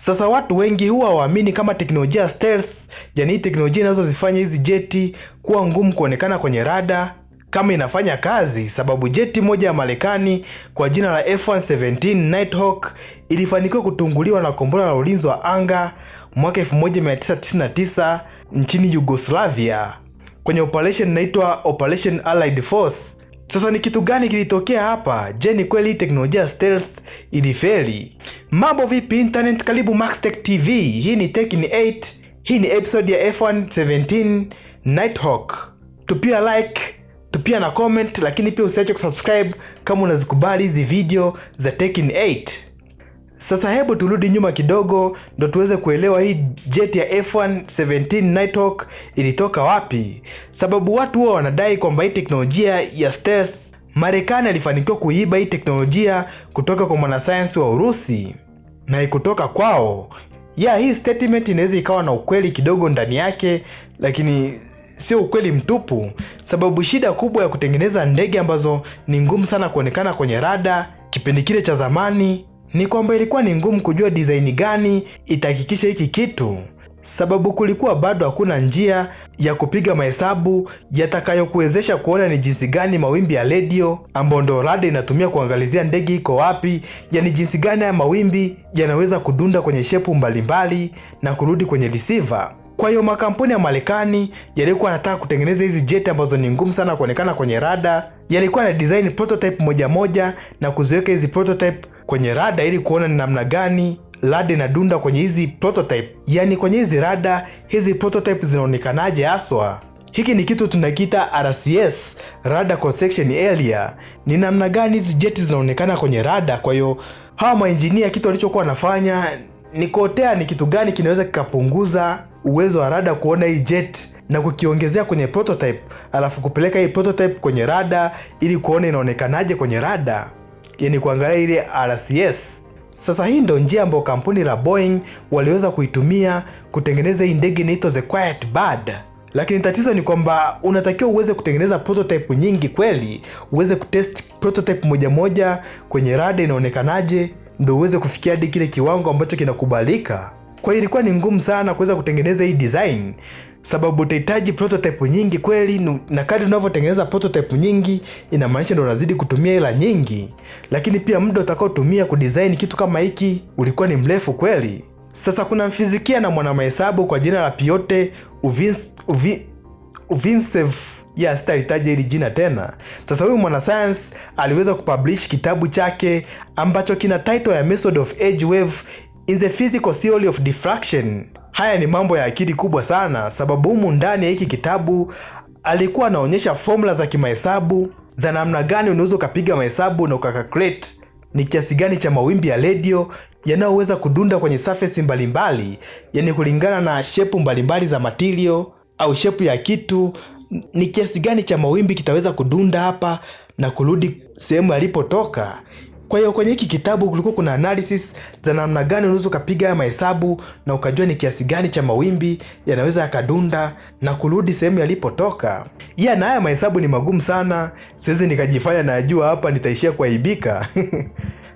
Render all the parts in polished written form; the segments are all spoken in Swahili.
Sasa watu wengi huwa waamini kama teknolojia stealth, yani teknolojia inazozifanya hizi jeti kuwa ngumu kuonekana kwenye rada, kama inafanya kazi, sababu jeti moja ya Marekani kwa jina la F-117 Nighthawk ilifanikiwa kutunguliwa na kombora la ulinzi wa anga mwaka 1999 nchini Yugoslavia kwenye operation inaitwa Operation Allied Force. Sasa ni kitu gani kilitokea hapa? Je, ni kweli teknolojia stealth ilifeli? Mambo vipi internet, karibu Maxtech TV. Hii ni Tech in 8. Hii ni episode ya F-117 Nighthawk. Tupia like, tupia na comment, lakini pia usiache kusubscribe kama unazikubali hizi video za Tech in 8. Sasa hebu turudi nyuma kidogo ndo tuweze kuelewa hii jet ya F-117 Nighthawk ilitoka wapi. Sababu watu huwa wanadai kwamba hii teknolojia ya stealth, Marekani alifanikiwa kuiba hii teknolojia kutoka kwa mwanasayansi wa Urusi na ikutoka kwao. Hii statement inaweza ikawa na ukweli kidogo ndani yake, lakini sio ukweli mtupu, sababu shida kubwa ya kutengeneza ndege ambazo ni ngumu sana kuonekana kwenye rada kipindi kile cha zamani ni kwamba ilikuwa ni ngumu kujua design gani itahakikisha hiki kitu, sababu kulikuwa bado hakuna njia ya kupiga mahesabu yatakayokuwezesha kuona ni jinsi gani mawimbi ya radio ambayo ndo rada inatumia kuangalizia ndege iko wapi, yani jinsi gani haya mawimbi yanaweza kudunda kwenye shepu mbalimbali na kurudi kwenye receiver. Kwa hiyo makampuni ya Marekani yalikuwa yanataka kutengeneza hizi jet ambazo ni ngumu sana kuonekana kwenye rada, yalikuwa na design prototype moja moja na kuziweka hizi prototype kwenye rada ili kuona ni namna gani rada inadunda kwenye hizi prototype, yani kwenye hizi rada hizi prototype zinaonekanaje haswa. Hiki ni kitu tunakiita RCS, Radar Cross Section Area, ni namna gani hizi jet zinaonekana kwenye rada. Kwa hiyo hawa maengineer kitu walichokuwa wanafanya ni kuotea ni kitu gani kinaweza kikapunguza uwezo wa rada kuona hii jet na kukiongezea kwenye prototype, alafu kupeleka hii prototype kwenye rada ili kuona inaonekanaje kwenye rada, yani kuangalia ile RCS. Sasa hii ndio njia ambayo kampuni la Boeing waliweza kuitumia kutengeneza hii ndege inaitwa The Quiet Bird. Lakini tatizo ni kwamba unatakiwa uweze kutengeneza prototype nyingi kweli, uweze kutest prototype moja moja kwenye rada inaonekanaje, ndio uweze kufikia hadi kile kiwango ambacho kinakubalika. Kwa hiyo ilikuwa ni ngumu sana kuweza kutengeneza hii design, sababu utahitaji prototype nyingi kweli, na kadri unavyotengeneza prototype nyingi inamaanisha ndio unazidi kutumia hela nyingi, lakini pia muda utakaotumia kudesign kitu kama hiki ulikuwa ni mrefu kweli. Sasa kuna mfizikia na mwanamahesabu kwa jina la Piotr Uvimtsev, sitalitaja hili jina tena. Sasa huyu mwanasayansi aliweza kupublish kitabu chake ambacho kina title ya Method of Edge Wave in the Physical Theory of Diffraction. Haya ni mambo ya akili kubwa sana, sababu humu ndani ya hiki kitabu alikuwa anaonyesha formula za kimahesabu za namna gani unaweza ukapiga mahesabu na ukacalculate ni kiasi gani cha mawimbi ya radio yanayoweza kudunda kwenye surface mbalimbali, yani kulingana na shepu mbalimbali za material au shepu ya kitu, ni kiasi gani cha mawimbi kitaweza kudunda hapa na kurudi sehemu yalipotoka. Kwa hiyo kwenye hiki kitabu kulikuwa kuna analysis za namna gani unaweza kupiga mahesabu na ukajua ni kiasi gani cha mawimbi yanaweza yakadunda na kurudi sehemu yalipotoka. Na haya mahesabu ni magumu sana, siwezi nikajifanya najua hapa, nitaishia kuaibika.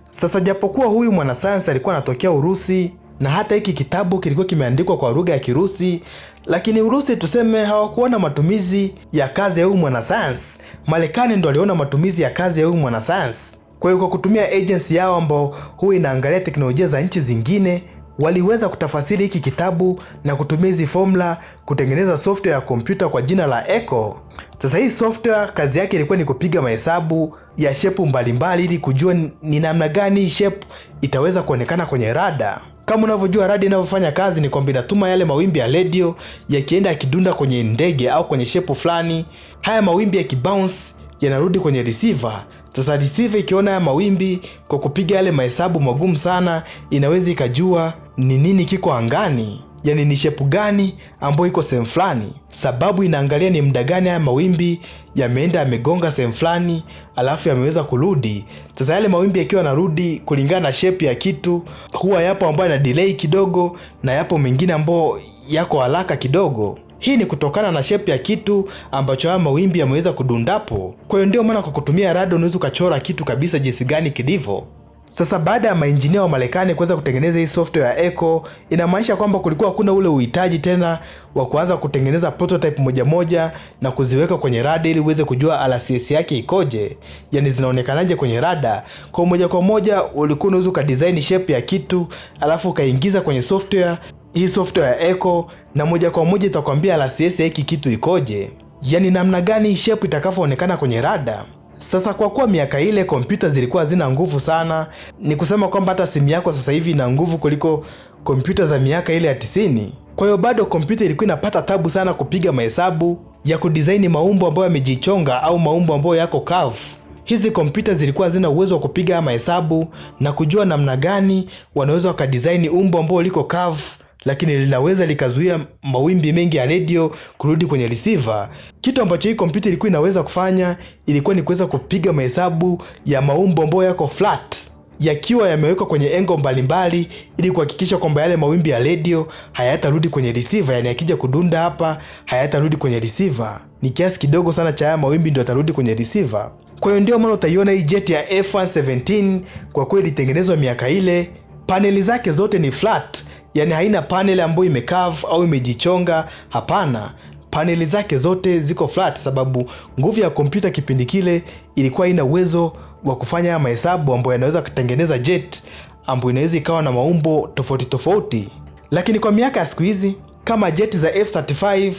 Sasa japokuwa huyu mwanasayansi alikuwa anatokea Urusi na hata hiki kitabu kilikuwa kimeandikwa kwa lugha ya Kirusi, lakini Urusi tuseme hawakuona matumizi ya kazi ya huyu mwanasayansi. Marekani ndo aliona matumizi ya kazi ya huyu mwanasayansi. Kwa hiyo kwa kutumia agency yao ambao huwa inaangalia teknolojia za nchi zingine, waliweza kutafasiri hiki kitabu na kutumia hizi formula kutengeneza software ya kompyuta kwa jina la Echo. Sasa hii software kazi yake ilikuwa ni kupiga mahesabu ya shepu mbalimbali ili kujua ni namna gani hii shape itaweza kuonekana kwenye rada. Kama unavyojua rada inavyofanya kazi ni kwamba inatuma yale mawimbi ya radio yakienda yakidunda kwenye ndege au kwenye shepu fulani, haya mawimbi yakibounce yanarudi kwenye receiver. Sasa receiver ikiona haya mawimbi, kwa kupiga yale mahesabu magumu sana, inaweza ikajua ni nini kiko angani, yani ni shepu gani ambayo iko sehemu fulani, sababu inaangalia ni muda gani haya mawimbi yameenda yamegonga sehemu fulani alafu yameweza kurudi. Sasa yale mawimbi yakiwa yanarudi kulingana na shape ya kitu, huwa yapo ambayo yana delay kidogo na yapo mengine ambayo yako haraka kidogo. Hii ni kutokana na shape ya kitu ambacho haya mawimbi yameweza kudundapo. Kwa hiyo ndio maana kwa kutumia rada unaweza ukachora kitu kabisa jinsi gani kilivyo. Sasa baada ya maengineer wa Marekani kuweza kutengeneza hii software ya Echo, inamaanisha kwamba kulikuwa hakuna ule uhitaji tena wa kuanza kutengeneza prototype moja moja na kuziweka kwenye rada ili uweze kujua RCS yake ikoje, yani zinaonekanaje kwenye rada. Kwa moja ulikuwa unaweza ukadesign shape ya kitu alafu ukaingiza kwenye software, hii software ya Echo, na moja kwa moja itakwambia RCS ya hiki kitu ikoje, yani namna gani shape itakavyoonekana kwenye rada. Sasa kwa kuwa miaka ile kompyuta zilikuwa hazina nguvu sana, ni kusema kwamba hata simu yako sasa hivi ina nguvu kuliko kompyuta za miaka ile ya 90. Kwa hiyo bado kompyuta ilikuwa inapata tabu sana kupiga mahesabu ya kudesign maumbo ambayo yamejichonga au maumbo ambayo yako curve. Hizi kompyuta zilikuwa hazina uwezo wa kupiga mahesabu na kujua namna gani wanaweza wakadesign umbo ambao liko curve lakini linaweza likazuia mawimbi mengi ya radio kurudi kwenye receiver. Kitu ambacho hii kompyuta ilikuwa inaweza kufanya ilikuwa ni kuweza kupiga mahesabu ya maumbo ambayo yako flat yakiwa yamewekwa kwenye engo mbalimbali ili kuhakikisha kwamba yale mawimbi ya radio hayatarudi kwenye receiver, yani yakija kudunda hapa hayatarudi kwenye receiver. Ni kiasi kidogo sana cha haya mawimbi ndio yatarudi kwenye receiver. Kwa hiyo ndio maana utaiona hii jet ya F117 kwa kweli ilitengenezwa miaka ile, paneli zake zote ni flat. Yani haina panel ambayo imecurve au imejichonga, hapana. Paneli zake zote ziko flat sababu nguvu ya kompyuta kipindi kile ilikuwa ina uwezo wa kufanya mahesabu ambayo yanaweza kutengeneza jet ambayo inaweza ikawa na maumbo tofauti tofauti. Lakini kwa miaka ya siku hizi kama jet za F-35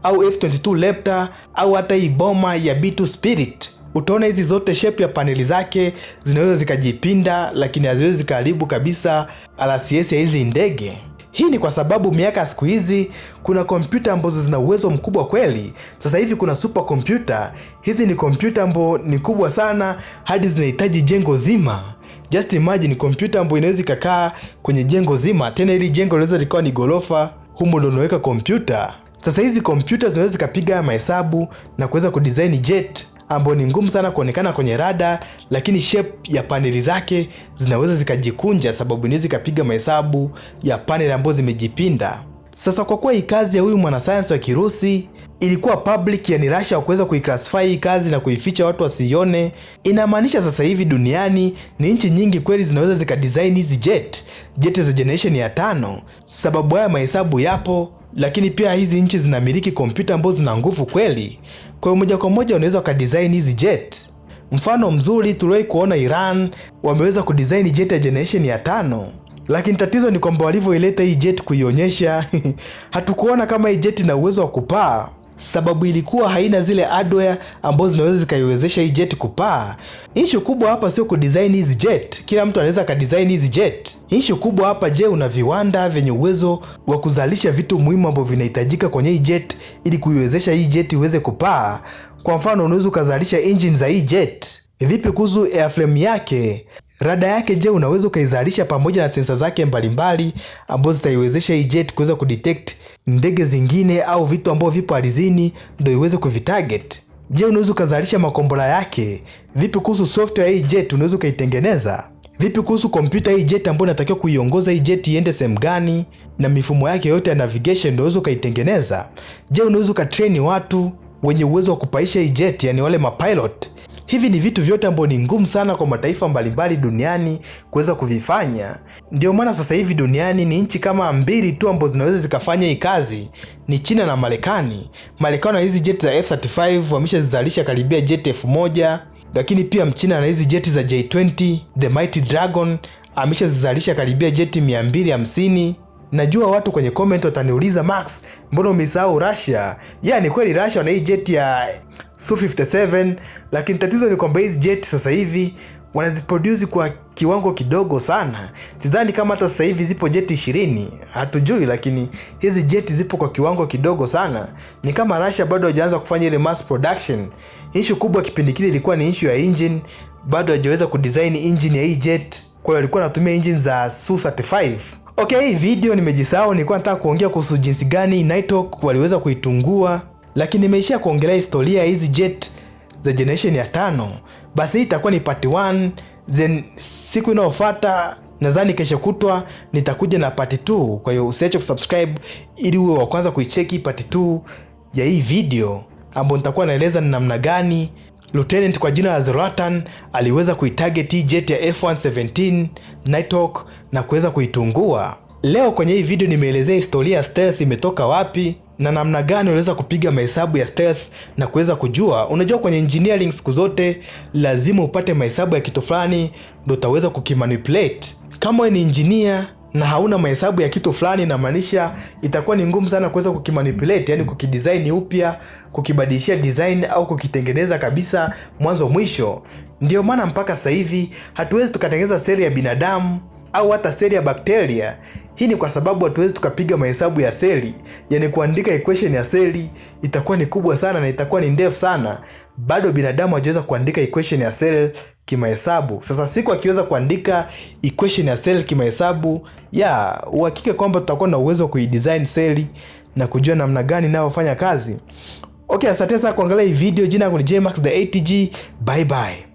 au F-22 Raptor au hata hii boma ya B-2 Spirit, utaona hizi zote shape ya paneli zake zinaweza zikajipinda, lakini haziwezi zikaharibu kabisa RCS ya hizi ndege. Hii ni kwa sababu miaka ya siku hizi kuna kompyuta ambazo zina uwezo mkubwa kweli. Sasa hivi kuna super computer. Hizi ni kompyuta ambazo ni kubwa sana hadi zinahitaji jengo zima. Just imagine kompyuta ambayo inaweza ikakaa kwenye jengo zima, tena ili jengo linaweza likawa ni gorofa, humo ndio unaweka kompyuta. Sasa hizi kompyuta zinaweza zikapiga mahesabu na kuweza kudesign jet ambayo ni ngumu sana kuonekana kwenye rada, lakini shape ya paneli zake zinaweza zikajikunja sababu inaweza ikapiga mahesabu ya paneli ambazo zimejipinda. Sasa kwa kuwa hii kazi ya huyu mwanasayansi wa Kirusi ilikuwa public, yani Russia kuweza kuiclassify hii kazi na kuificha watu wasione, inamaanisha sasa hivi duniani ni nchi nyingi kweli zinaweza zikadesign hizi jet za generation ya 5 sababu haya mahesabu yapo, lakini pia hizi nchi zinamiliki kompyuta ambazo zina nguvu kweli. Kwa hiyo moja kwa moja wanaweza kudesign hizi jet. Mfano mzuri tuliwahi kuona Iran wameweza kudesign jet ya generation ya 5. Lakini tatizo ni kwamba walivyoileta hii jet kuionyesha hatukuona kama hii jet ina uwezo wa kupaa, sababu ilikuwa haina zile hardware ambazo zinaweza zikaiwezesha hii jet kupaa. Issue kubwa hapa sio kudesign hizi jet, kila mtu anaweza kudesign hizi jet. Issue kubwa hapa, je, una viwanda vyenye uwezo wa kuzalisha vitu muhimu ambavyo vinahitajika kwenye hii jet ili kuiwezesha hii jet iweze kupaa? Kwa mfano unaweza kuzalisha engine za hii jet. Vipi kuhusu airframe yake? Rada yake je, unaweza ukaizalisha pamoja na sensa zake mbalimbali ambazo zitaiwezesha hii jet kuweza kudetect ndege zingine au vitu ambavyo vipo ardhini ndio iweze kuvitarget? Je, unaweza ukazalisha makombora yake? Vipi kuhusu software hii jet, unaweza ukaitengeneza? Vipi kuhusu kompyuta hii jet ambayo inatakiwa kuiongoza hii jet iende sehemu gani na mifumo yake yote ya navigation, unaweza ukaitengeneza? Je, unaweza ukatrain watu wenye uwezo wa kupaisha hii jet, yani wale mapilot? Hivi ni vitu vyote ambavyo ni ngumu sana kwa mataifa mbalimbali duniani kuweza kuvifanya. Ndio maana sasa hivi duniani ni nchi kama 2 tu ambazo zinaweza zikafanya hii kazi, ni China na Marekani. Marekani na hizi jet za F-35 wameshazizalisha karibia jet 1000, lakini pia Mchina na hizi jet za J-20 The Mighty Dragon ameshazizalisha karibia jet 250. Najua watu kwenye comment wataniuliza, Max, mbona umesahau Russia? Ni kweli Russia na hii jet ya Su-57, lakini tatizo ni kwamba hizi jet sasa hivi wanaziproduce kwa kiwango kidogo sana. Sidhani kama hata sasa hivi zipo jet 20, hatujui, lakini hizi jet zipo kwa kiwango kidogo sana. Ni kama Russia bado hajaanza kufanya ile mass production. Issue kubwa kipindi kile ilikuwa ni issue ya engine, bado hajaweza kudesign engine ya hii jet. Kwa hiyo alikuwa anatumia engine za Su-35. Okay, hii video nimejisahau, nilikuwa nataka kuongea kuhusu jinsi gani Nighthawk waliweza kuitungua, lakini nimeishia kuongelea historia ya hizi jet za generation ya 5. Basi hii itakuwa ni part 1, then siku inayofuata nadhani kesho kutwa nitakuja na part 2. Kwa hiyo usiache kusubscribe ili uwe wa kwanza kuicheki part 2 ya hii video ambapo nitakuwa naeleza ni namna gani Lieutenant kwa jina la Zlatan aliweza kuitarget hii jet ya F117 Nighthawk na kuweza kuitungua. Leo kwenye hii video nimeelezea historia ya stealth imetoka wapi na namna gani unaweza kupiga mahesabu ya stealth na kuweza kujua. Unajua kwenye engineering siku zote lazima upate mahesabu ya kitu fulani ndio utaweza kukimanipulate. Kama wewe ni engineer na hauna mahesabu ya kitu fulani, inamaanisha itakuwa ni ngumu sana kuweza kukimanipulate, yani kukidesign upya, kukibadilishia design au kukitengeneza kabisa mwanzo mwisho. Ndio maana mpaka sasa hivi hatuwezi tukatengeneza seli ya binadamu au hata seli ya bakteria. Hii ni kwa sababu hatuwezi tukapiga mahesabu ya seli, yani kuandika equation ya seli itakuwa ni kubwa sana na itakuwa ni ndefu sana. Bado binadamu hajaweza kuandika equation ya seli kimahesabu. Sasa siku akiweza kuandika equation ya seli kimahesabu, uhakika kwamba tutakuwa na uwezo wa kuidesign seli na kujua namna gani inayofanya kazi. Okay, asante sana kuangalia hii video. Jina langu ni Jmax the ATG. Bye bye.